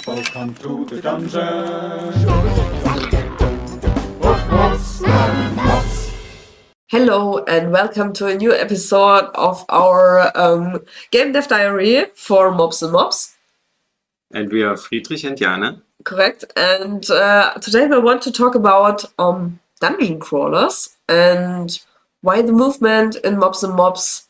Welcome to the dungeon of Mops Mobs. Hello and welcome to a new episode of our game dev diary for Mops and Mobs. And we are Friedrich and Jana. Correct. And today we want to talk about dungeon crawlers and why the movement in Mops and Mobs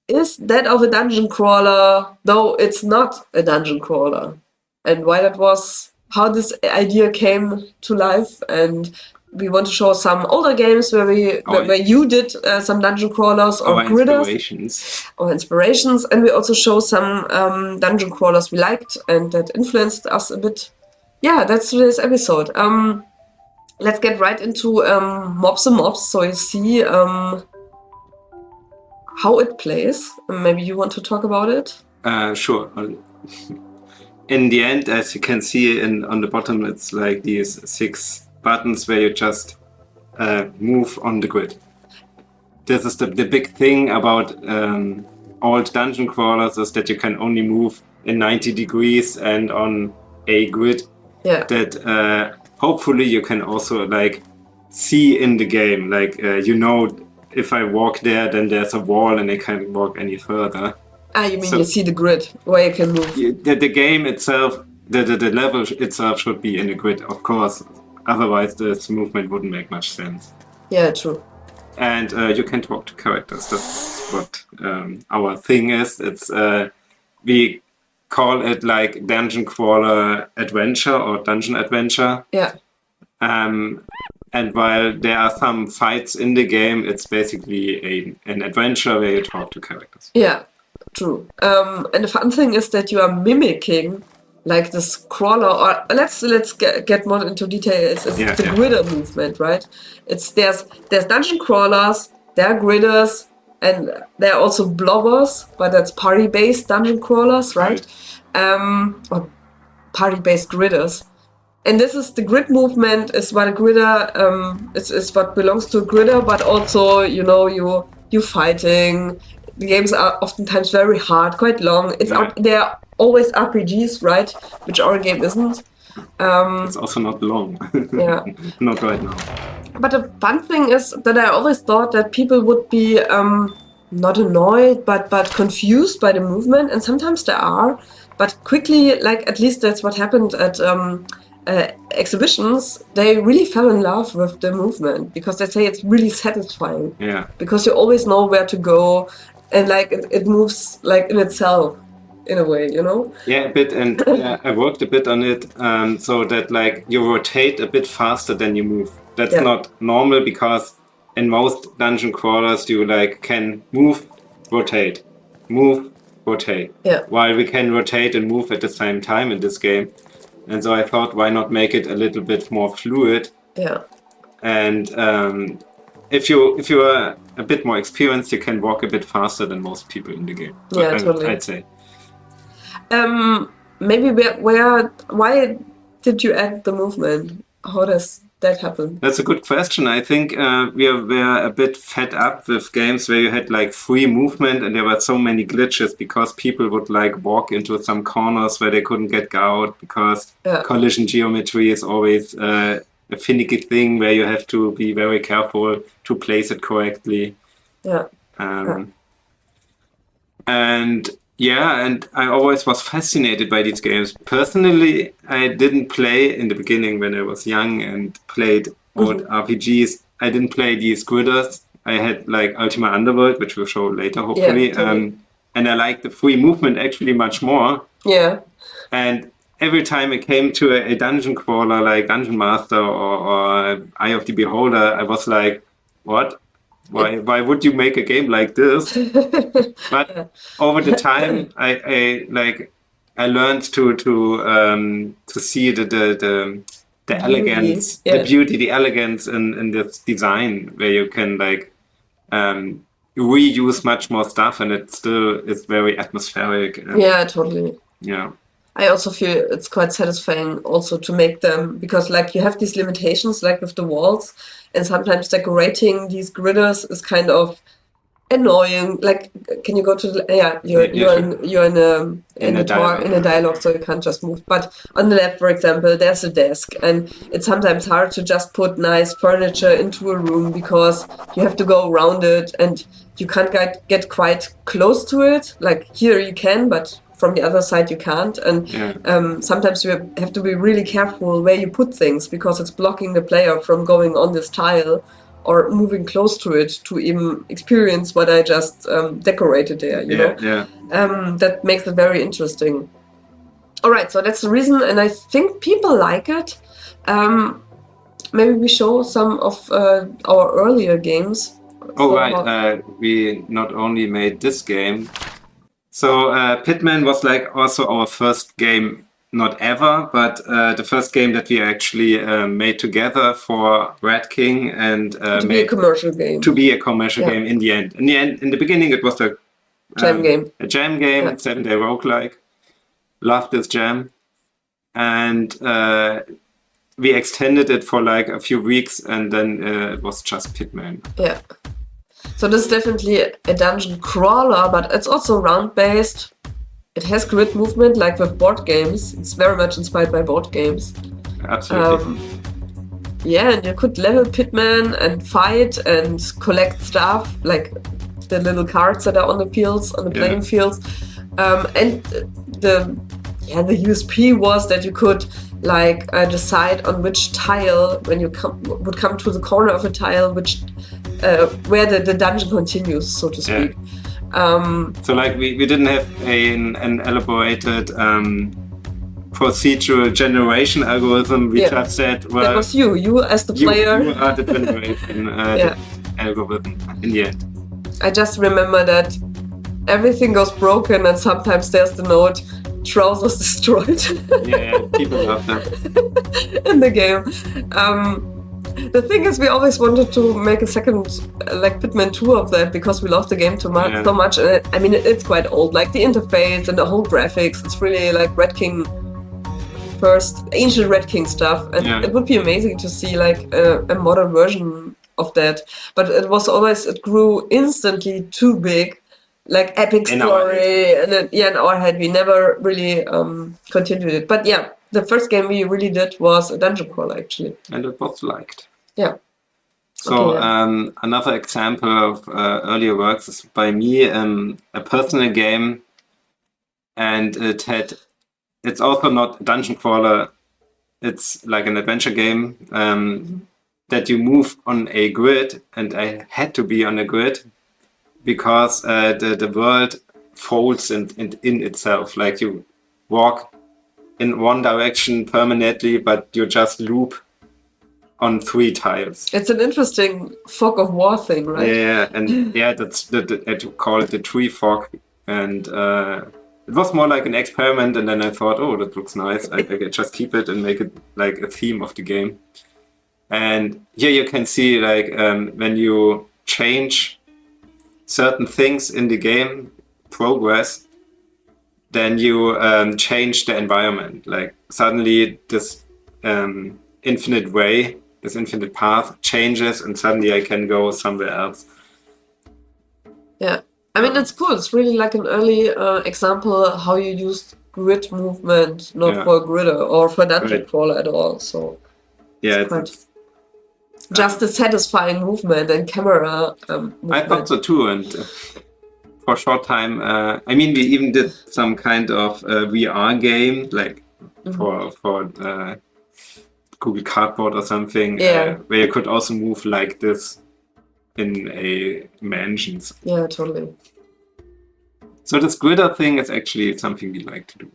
is that of a dungeon crawler, though it's not a dungeon crawler. And why that was, how this idea came to life. And we want to show some older games where you did some dungeon crawlers or gridders. Inspirations. And we also show some dungeon crawlers we liked and that influenced us a bit. Yeah, that's today's episode. Let's get right into Mops and Mobs so you see how it plays. Maybe you want to talk about it? Sure. In the end, as you can see on the bottom, it's like these 6 buttons where you just move on the grid. This is the big thing about old dungeon crawlers, is that you can only move in 90 degrees and on a grid. Yeah. That hopefully you can also like see in the game, like if I walk there, then there's a wall and I can't walk any further. You mean you see the grid where you can move? The game itself, the level itself should be in a grid, of course. Otherwise, this movement wouldn't make much sense. Yeah, true. And you can talk to characters. That's what our thing is. It's we call it like dungeon crawler adventure or dungeon adventure. Yeah. And while there are some fights in the game, it's basically an adventure where you talk to characters. Yeah, true. And the fun thing is that you are mimicking like this crawler, or let's get more into details. It's the gridder movement, right? There's dungeon crawlers, there are gridders, and there are also blobbers, but that's party-based dungeon crawlers, right? Or party-based gridders. And this is the grid movement is what a gridder is what belongs to a gridder, but also you fighting. The games are oftentimes very hard, quite long. They're always RPGs, right? Which our game isn't. It's also not long. Yeah. Not right now. But the fun thing is that I always thought that people would be not annoyed, but confused by the movement, and sometimes they are. But quickly, like at least that's what happened at exhibitions, they really fell in love with the movement because they say it's really satisfying. Yeah. Because you always know where to go, and like it moves like in itself, in a way, Yeah, a bit, and I worked a bit on it, so that like you rotate a bit faster than you move. That's not normal because in most dungeon crawlers you like can move, rotate, move, rotate. Yeah. While we can rotate and move at the same time in this game. And so I thought, why not make it a little bit more fluid? Yeah. And if you are a bit more experienced, you can walk a bit faster than most people in the game. Yeah, totally. I'd say. Maybe why did you add the movement? How does that happen? That's a good question. I think we were a bit fed up with games where you had like free movement and there were so many glitches because people would like walk into some corners where they couldn't get out because collision geometry is always a finicky thing where you have to be very careful to place it correctly. Yeah. And I always was fascinated by these games. Personally, I didn't play in the beginning when I was young and played old RPGs. I didn't play these gridders. I had like Ultima Underworld, which we'll show later, hopefully. Yeah, totally. And I liked the free movement actually much more. Yeah. And every time it came to a dungeon crawler like Dungeon Master or Eye of the Beholder, I was like, what? Why would you make a game like this? But over the time, I learned to see the elegance, the beauty, the elegance in this design, where you can like reuse much more stuff, and it still is very atmospheric. Yeah, totally. Yeah. I also feel it's quite satisfying also to make them, because like you have these limitations like with the walls, and sometimes decorating these gridders is kind of annoying. Like, can you go to the, you're in a dialogue. in a dialogue, so you can't just move. But on the left, for example, there's a desk, and it's sometimes hard to just put nice furniture into a room because you have to go around it, and you can't get quite close to it. Like here you can, but from the other side you can't. And sometimes you have to be really careful where you put things because it's blocking the player from going on this tile or moving close to it to even experience what I just decorated there, you know? That makes it very interesting. All right, so that's the reason, and I think people like it. Maybe we show some of our earlier games. Oh, right. We not only made this game. So Pitman was like also our first game, not ever, but the first game that we actually made together for Red King and to be a commercial game. To be a commercial game in the end. In the beginning, it was a jam game. A jam game, 7-day roguelike. Loved this jam, and we extended it for like a few weeks, and then it was just Pitman. Yeah. So this is definitely a dungeon crawler, but it's also round-based. It has grid movement, like with board games. It's very much inspired by board games. Absolutely. And you could level Pitman and fight and collect stuff, like the little cards that are on the fields, on the playing fields. And the USP was that you could decide on which tile, when you would come to the corner of a tile, which where the dungeon continues, so to speak. So like we didn't have an elaborated procedural generation algorithm. We just said, well, that was you as the player. You are the generation algorithm in the end. I just remember that everything goes broken, and sometimes there's the note, trousers destroyed. People love that. In the game. The thing is, we always wanted to make a second, like Pitman 2 of that, because we love the game so much. I mean, it's quite old, like the interface and the whole graphics. It's really like Red King ancient Red King stuff. And it would be amazing to see like a modern version of that. But it grew instantly too big. Like epic story, and then, in our head we never really continued it. But the first game we really did was a dungeon crawler, actually. And it was liked. Yeah. So another example of earlier works is by me, a personal game, and it's also not a dungeon crawler, it's like an adventure game that you move on a grid, and I had to be on a grid because the world folds in itself. Like you walk in one direction permanently, but you just loop on 3 tiles. It's an interesting fog of war thing, right? Yeah, and that's I call it the tree fog, and it was more like an experiment. And then I thought, oh, that looks nice. I could just keep it and make it like a theme of the game. And here you can see like when you change certain things in the game progress, then you change the environment. Like suddenly this infinite way, this infinite path changes, and suddenly I can go somewhere else. Yeah, I mean, it's cool. It's really like an early example how you use grid movement, not for a gridder or for dungeon crawler at all. So it's just a satisfying movement and camera movement. I thought so too, and for a short time, I mean, we even did some kind of VR game, like for Google Cardboard or something, where you could also move like this in a mansions. Yeah, totally. So this gridder thing is actually something we like to do.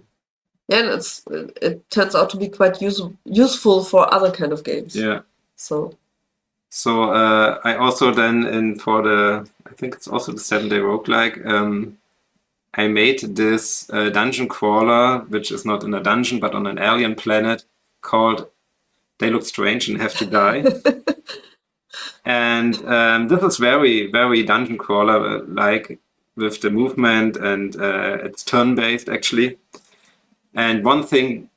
Yeah, and it turns out to be quite useful for other kind of games. Yeah. So I also then I think it's also the 7-day roguelike, I made this dungeon crawler, which is not in a dungeon but on an alien planet, called They Look Strange and Have to Die. And this is very, very dungeon crawler like, with the movement, and it's turn-based actually. And one thing,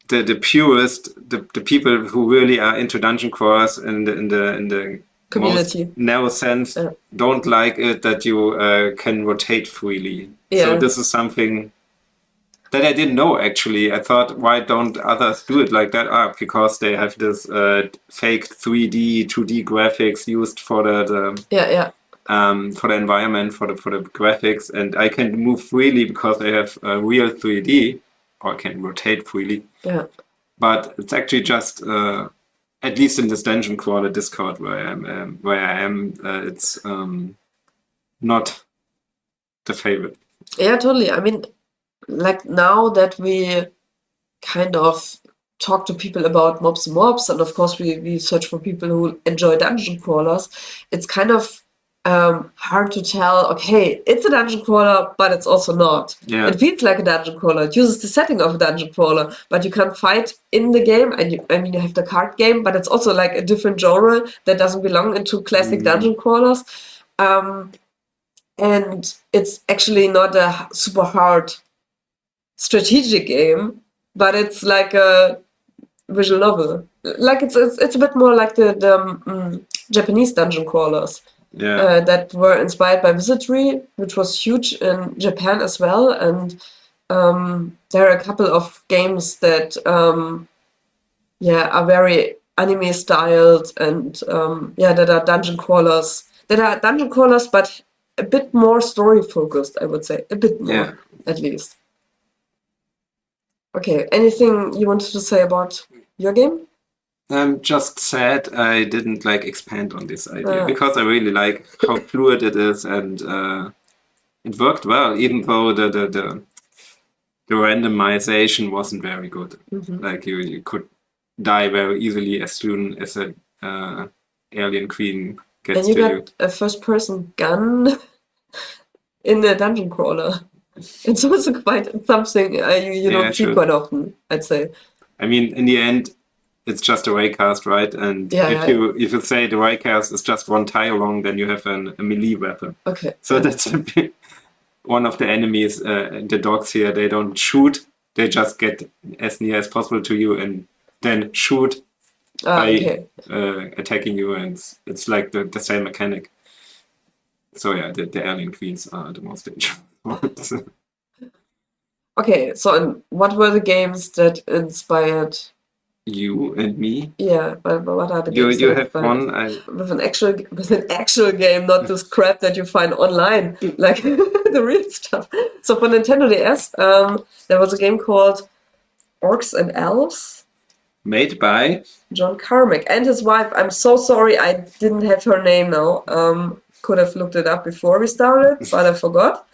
the purist, the people who really are into dungeon crawlers in the community. most narrow sense Yeah. don't like it that you can rotate freely. Yeah. So this is something that I didn't know actually. I thought, why don't others do it like that? Because they have this fake 3D, 2D graphics used for the for the environment, for the graphics, and I can move freely because I have real 3D, or I can rotate freely. Yeah. But it's actually just at least in this dungeon crawler Discord where I am, it's not the favorite. Yeah, totally. I mean, like now that we kind of talk to people about Mops and Mobs, and of course we search for people who enjoy dungeon crawlers, it's kind of hard to tell, okay, it's a dungeon crawler, but it's also not. Yeah. It feels like a dungeon crawler. It uses the setting of a dungeon crawler, but you can fight in the game, and you have the card game, but it's also like a different genre that doesn't belong into classic dungeon crawlers. And it's actually not a super hard strategic game, but it's like a visual novel. Like it's a bit more like the Japanese dungeon crawlers that were inspired by Wizardry, which was huge in Japan as well. And there are a couple of games that are very anime styled and that are dungeon crawlers. But a bit more story focused, I would say. A bit more, at least. Okay, anything you wanted to say about your game? I'm just sad I didn't expand on this idea because I really like how fluid it is, and it worked well, even though the randomization wasn't very good. Like you could die very easily as soon as an alien queen gets to you. And you got a first-person gun in a dungeon crawler. It's also quite something you don't see quite often, I'd say. I mean, in the end, it's just a raycast, right? And if you say the raycast is just one tile long, then you have a melee weapon. Okay. So that's one of the enemies. The dogs here, they don't shoot; they just get as near as possible to you and then shoot by attacking you, and it's like the same mechanic. So the alien queens are the most dangerous ones. Okay, so what were the games that inspired you and me? Yeah, but what are the games? You have one with an actual game, not this crap that you find online, like the real stuff. So for Nintendo DS, there was a game called Orcs and Elves, made by John Carmack and his wife. I'm so sorry, I didn't have her name now. Could have looked it up before we started, but I forgot.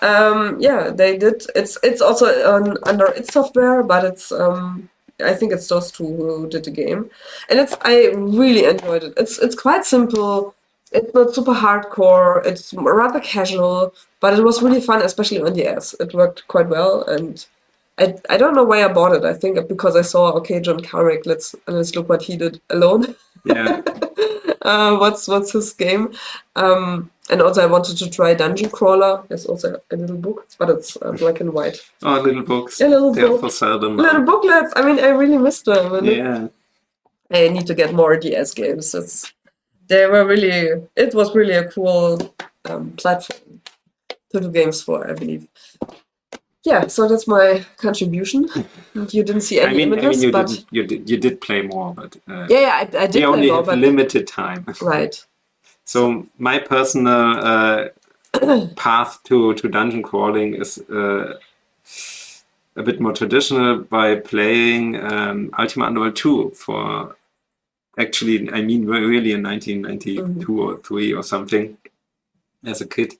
They did. It's also under id Software, but it's I think it's those two who did the game, and I really enjoyed it. It's quite simple. It's not super hardcore. It's rather casual, but it was really fun, especially on DS. It worked quite well, and I don't know why I bought it. I think because I saw John Carmack. Let's look what he did alone. Yeah. What's his game? And also I wanted to try Dungeon Crawler. There's also a little book, but it's black and white. Oh, little books. A little They're book. for seldom. Little booklets. I mean, I really missed them. Yeah. I need to get more DS games. It was really a cool platform to do games for, I believe. Yeah, so that's my contribution. You didn't see any images, but you did play more, but I did we only play more, have but limited time. Right. So my personal path to dungeon crawling is a bit more traditional by playing Ultima Underworld 2 for really in 1992 or 3 or something as a kid.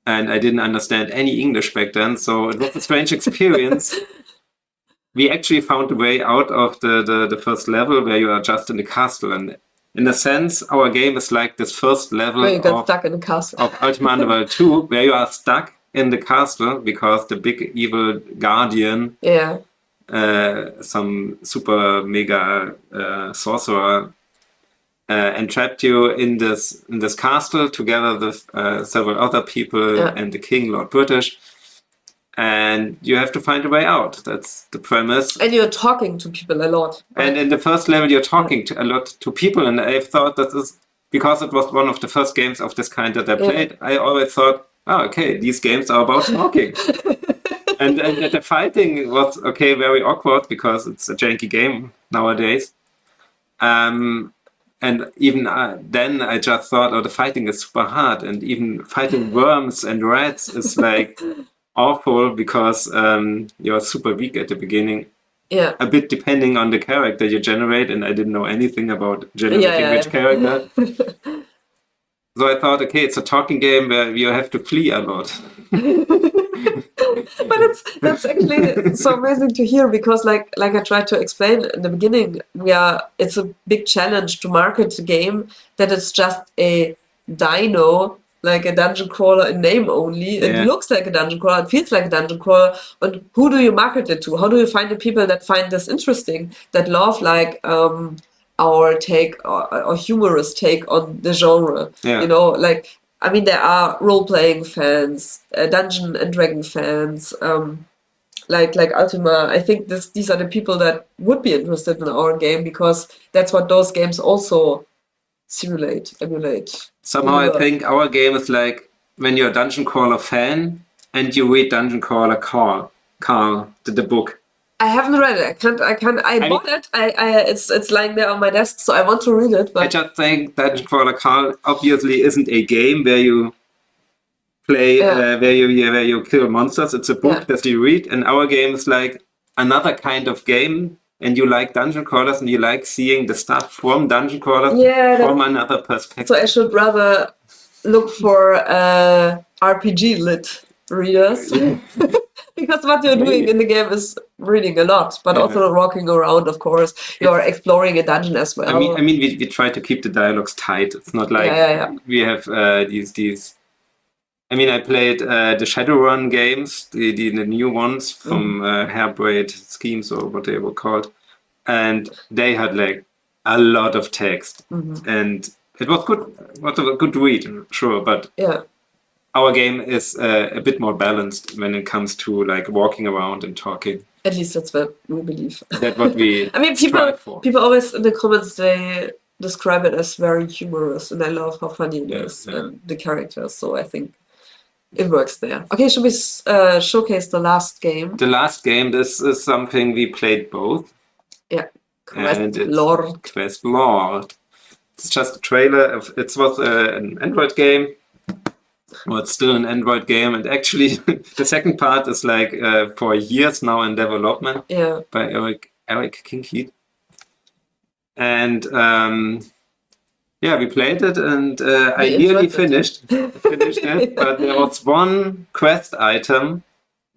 And I didn't understand any English back then, so it was a strange experience. We actually found a way out of the first level where you are just in the castle, and in a sense, our game is like this first level where you got stuck in the castle of Ultima Underworld 2, where you are stuck in the castle because the big evil guardian, some super mega sorcerer, entrapped you in this castle together with several other people and the king, Lord British, and you have to find a way out. That's the premise. And you're talking to people a lot. Right? And in the first level, you're talking a lot to people, and I thought that is because it was one of the first games of this kind that I played, I always thought, oh, okay, these games are about talking. and the fighting was, okay, very awkward because it's a janky game nowadays. And even then I just thought, oh, the fighting is super hard. And even fighting worms and rats is like awful because you're super weak at the beginning. Yeah. A bit depending on the character you generate, and I didn't know anything about generating which character. So I thought, okay, it's a talking game where you have to flee a lot. But that's actually so amazing to hear because, like I tried to explain in the beginning, it's a big challenge to market a game that is just a dino, like a dungeon crawler in name only. It looks like a dungeon crawler, it feels like a dungeon crawler. And who do you market it to? How do you find the people that find this interesting, that love like our take or humorous take on the genre? Yeah. You know, like, I mean, there are role-playing fans, Dungeon and Dragon fans, like Ultima. I think these are the people that would be interested in our game because that's what those games also emulate. Somehow I think our game is like when you're a Dungeon Crawler fan and you read Dungeon Crawler Carl, the book. I haven't read it. I bought it. It's lying there on my desk, so I want to read it. But I just think Dungeon Crawler Carl obviously isn't a game where you play, where you kill monsters. It's a book that you read, and our game is like another kind of game. And you like dungeon crawlers, and you like seeing the stuff from dungeon crawlers from another perspective. So I should rather look for RPG lit readers. Because what you're doing in the game is reading a lot, but also walking around, of course. You're exploring a dungeon as well. I mean, we try to keep the dialogues tight. It's not like we have these. I mean, I played the Shadowrun games, the new ones from Hairbraid Schemes or what they were called, and they had like a lot of text, and it was good. Was a good read, sure, but our game is a bit more balanced when it comes to like walking around and talking. At least that's what we believe. That's what we. I mean, people always in the comments they describe it as very humorous, and I love how funny it is and the characters. So I think it works there. Okay, should we showcase the last game? The last game. This is something we played both. Yeah, Quest Lord. It's just a trailer. It was an Android game. Well, it's still an Android game, and actually, the second part is like for years now in development by Eric Kincaid. And we played it, and I nearly finished it, but there was one quest item.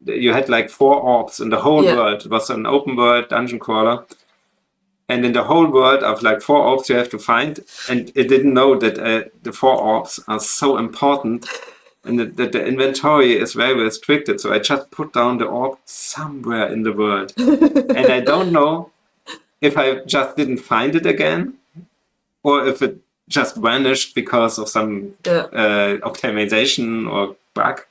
You had like 4 orbs in the whole world. It was an open world dungeon crawler. And in the whole world of like 4 orbs you have to find, and it didn't know that the 4 orbs are so important, and that the inventory is very restricted. So I just put down the orb somewhere in the world, and I don't know if I just didn't find it again, or if it just vanished because of some optimization or bug.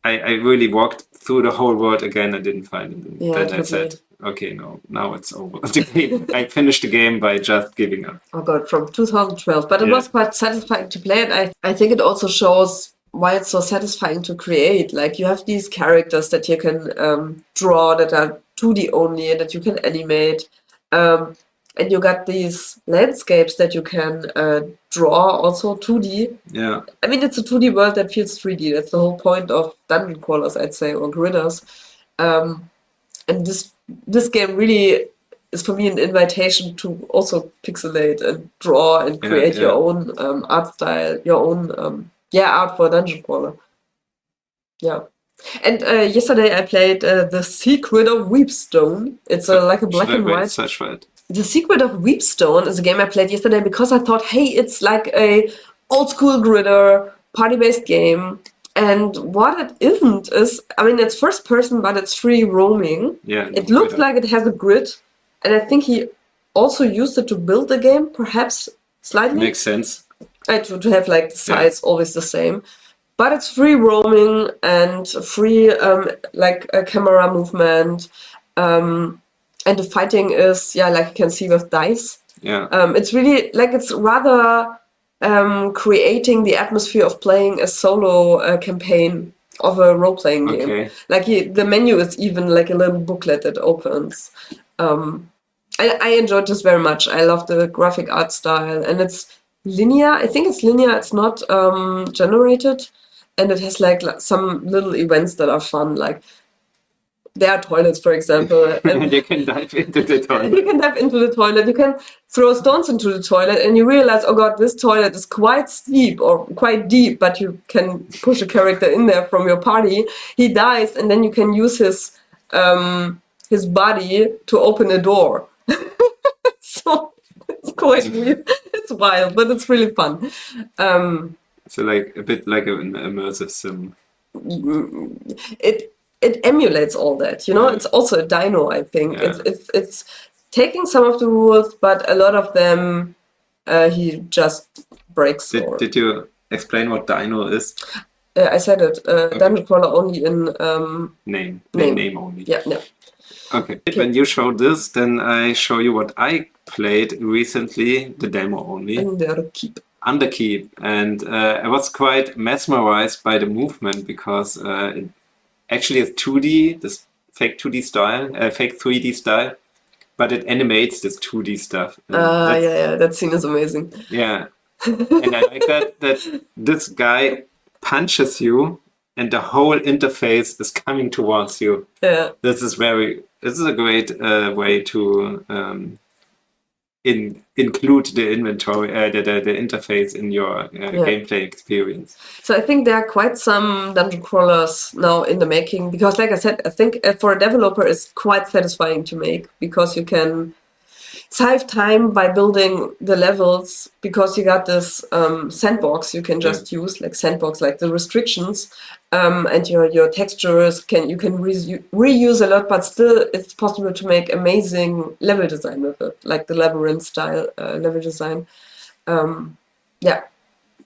I really walked through the whole world again. I didn't find it. And then I said, okay, no, now it's over. I finished the game by just giving up. Oh god, from 2012. But it was quite satisfying to play it. I think it also shows why it's so satisfying to create. Like, you have these characters that you can draw that are 2D only and that you can animate. And you got these landscapes that you can draw also 2D. Yeah. I mean, it's a 2D world that feels 3D. That's the whole point of dungeon crawlers, I'd say, or gridders. And this game really is for me an invitation to also pixelate and draw and create your own art style, your own art for a dungeon crawler. Yeah. And yesterday I played The Secret of Weepstone. It's like a black and white. Search for it. The Secret of Weepstone is a game I played yesterday because I thought, hey, it's like a old school gridder, party-based game. And what it isn't is, I mean, it's first person, but it's free roaming. Yeah. It looks like it has a grid. And I think he also used it to build the game, perhaps slightly. Makes sense. To have like the sides always the same. But it's free roaming and free like a camera movement. And the fighting is, like you can see with dice. Yeah. It's really like it's rather creating the atmosphere of playing a solo campaign of a role-playing game. Okay. Like the menu is even like a little booklet that opens. I enjoyed this very much. I love the graphic art style, and it's linear. I think it's linear. It's not generated, and it has like some little events that are fun. Like there are toilets, for example. And You can dive into the toilet. you can dive into the toilet. You can throw stones into the toilet, and you realize, oh god, this toilet is quite steep or quite deep. But you can push a character in there from your party. He dies, and then you can use his body to open a door. So it's quite weird. It's wild, but it's really fun. So like a bit like an immersive sim. It emulates all that, you know. It's also a dino, I think. Yeah. It's taking some of the rules, but a lot of them he just breaks. Did you explain what dino is? I said it. Dungeon crawler only in Name only. Yeah, yeah. Okay. When you show this, then I show you what I played recently, the demo only. Underkeep. And I was quite mesmerized by the movement because it actually is 2D, this fake 2D style, fake 3D style, but it animates this 2D stuff. Yeah, that scene is amazing. Yeah. And I like that this guy punches you and the whole interface is coming towards you. Yeah. This is a great way to include the inventory, the interface in your gameplay experience. So I think there are quite some dungeon crawlers now in the making because, like I said, I think for a developer it's quite satisfying to make because you can save time by building the levels because you got this sandbox you can just use, like sandbox, like the restrictions, and your textures you can reuse a lot, but still it's possible to make amazing level design with it, like the labyrinth style level design. Yeah,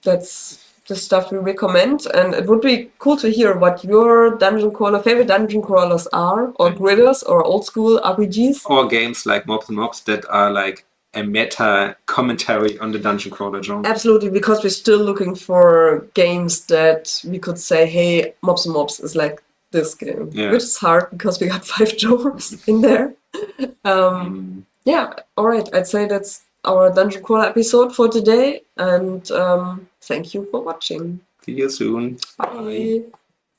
that's the stuff we recommend, and it would be cool to hear what your favorite dungeon crawlers are, or gridders, or old school RPGs, or games like Mops Mobs that are like a meta commentary on the dungeon crawler genre. Absolutely, because we're still looking for games that we could say, hey, Mops Mobs is like this game, which is hard because we got 5 genres in there. Yeah, all right, I'd say that's our dungeon crawler episode for today, and thank you for watching. See you soon. Bye.